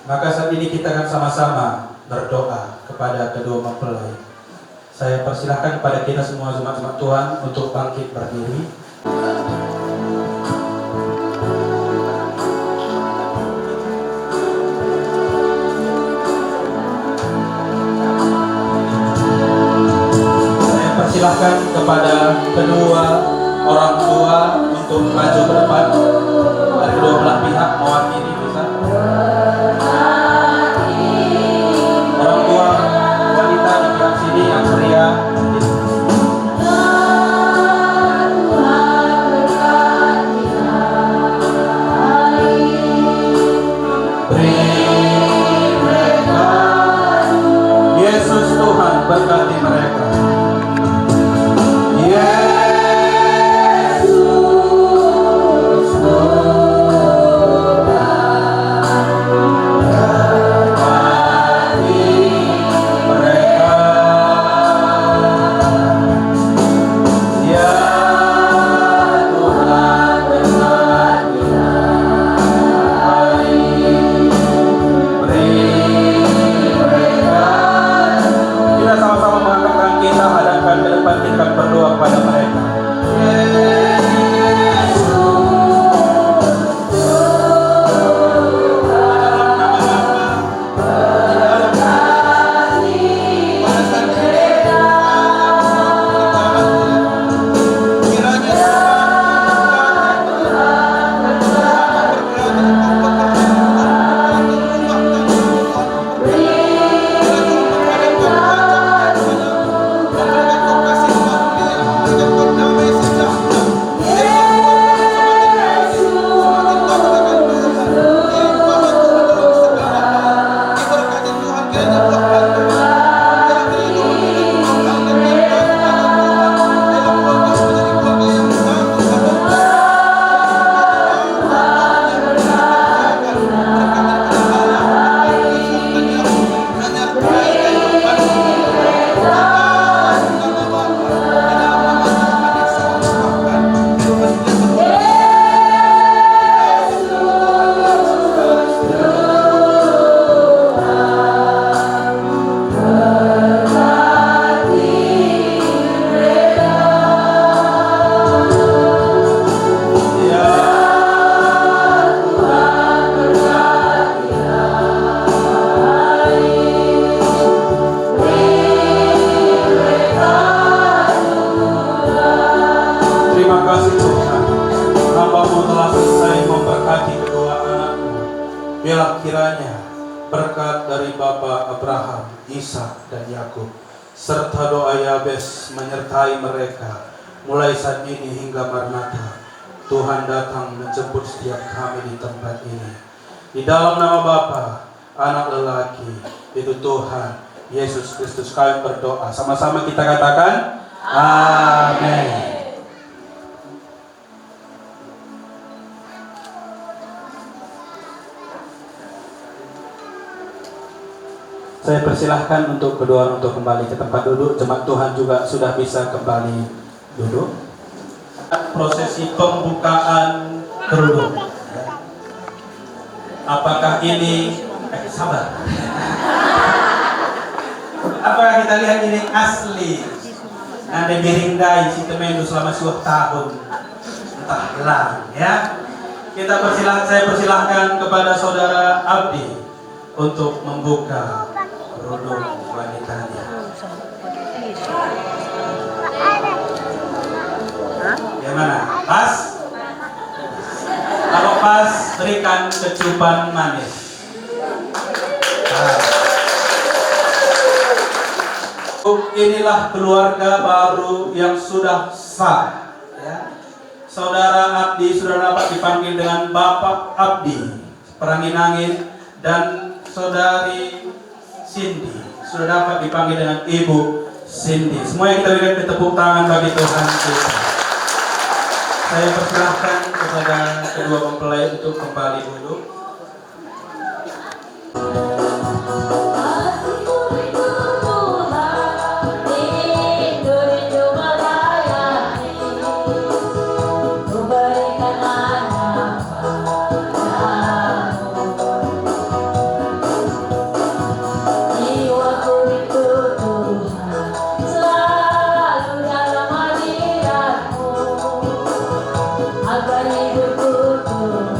Maka saat ini kita akan sama-sama berdoa kepada kedua mempelai. Saya persilahkan kepada kita semua jemaat-jemaat Tuhan untuk bangkit berdiri. Saya persilahkan kepada kedua orang tua untuk maju ke depan. Dari kedua belah pihak mewakili bisa. Orang tua wanita di pihak sini, yang pria Yesus Tuhan berkati mereka. Biarlah kiranya berkat dari Bapa Abraham, Ishak dan Yakub serta doa Yabes menyertai mereka mulai saat ini hingga Maranatha. Tuhan datang menjemput setiap kami di tempat ini. Di dalam nama Bapa, Anak lelaki, itu Tuhan Yesus Kristus kami berdoa. Sama-sama kita katakan amin. Saya persilahkan untuk kedua orang untuk kembali ke tempat duduk. Jemaat Tuhan juga sudah bisa kembali duduk. Prosesi pembukaan kerudung. Apakah ini sabar? Apakah kita lihat ini asli? Nanti biringdai si temendu selama 10 tahun. Entahlah ya. Saya persilahkan kepada saudara Abdi untuk membuka kerudung wanitanya. Gimana? Pas? Kalau pas, berikan kecupan manis. Inilah keluarga baru yang sudah sah. Ya. Saudara Abdi sudah dapat dipanggil dengan Bapak Abdi Perangin-angin, dan saudari Cindy. Sudah dapat dipanggil dengan Ibu Cindy. Semuanya kita berikan tepuk tangan bagi Tuhan kita. Saya persilahkan kepada kedua mempelai untuk kembali dulu. Agar hidupku Tuhan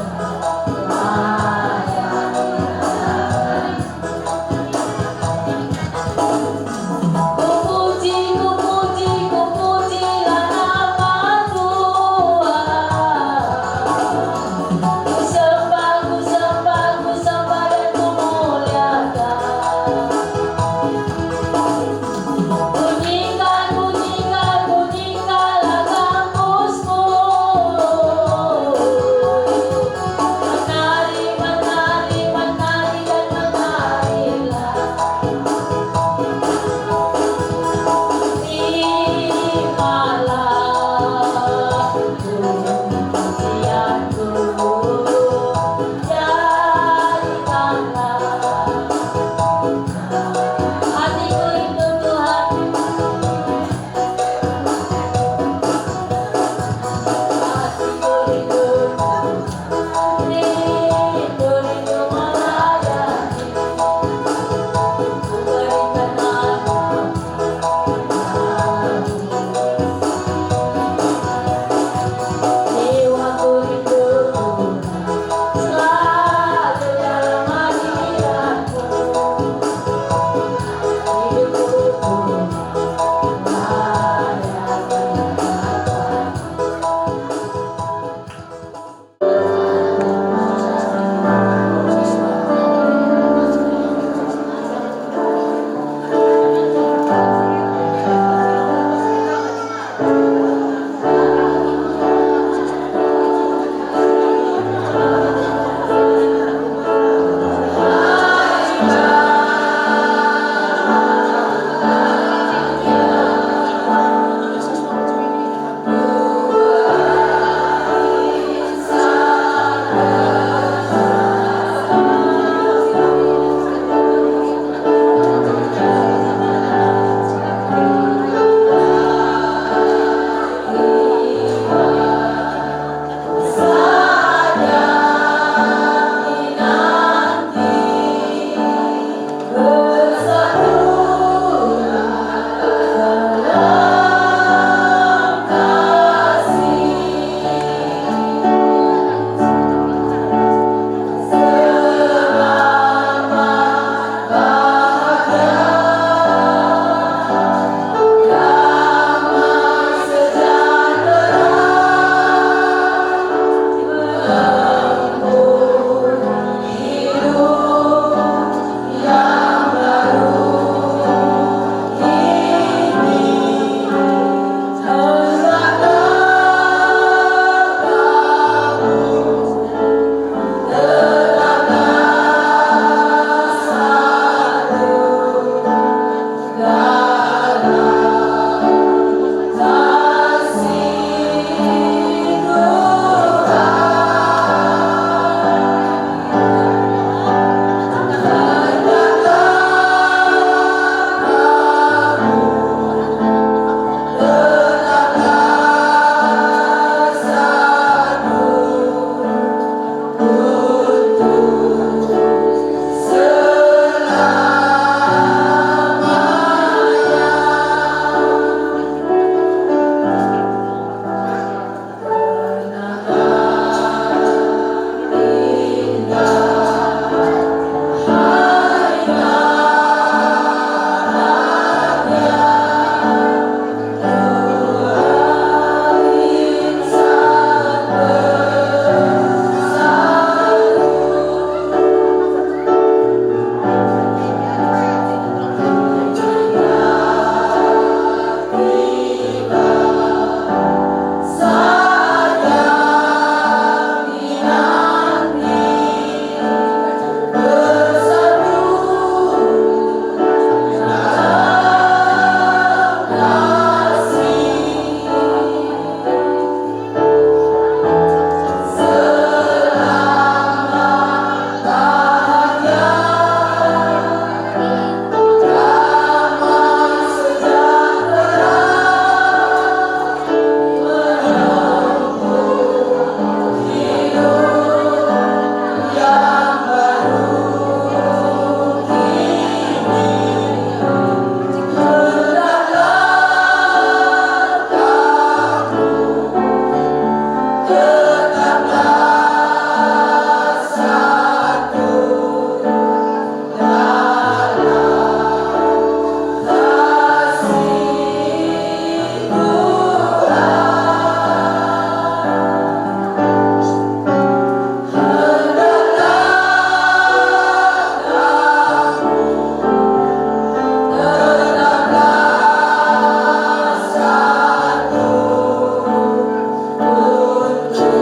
Untuk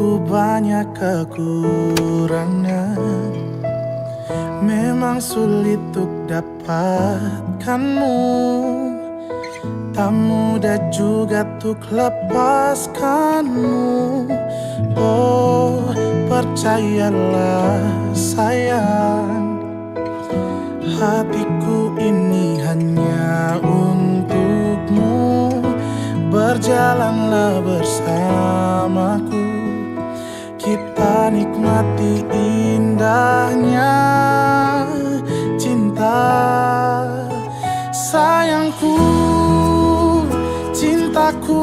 Ku banyak kekurangan, memang sulit untuk dapatkanmu. Tak mudah juga untuk lepaskanmu. Oh, percayalah sayang, hatiku ini hanya untukmu. Berjalanlah bersamaku, kita nikmati indahnya cinta. Sayangku, cintaku,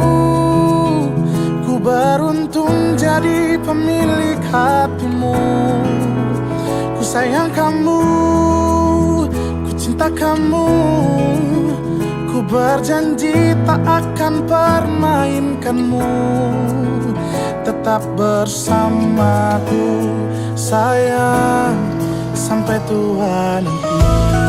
ku beruntung jadi pemilik hatimu. Ku sayang kamu, ku cinta kamu. Ku berjanji tak akan permainkanmu. Tetap bersamaku sayang, sampai tua nanti.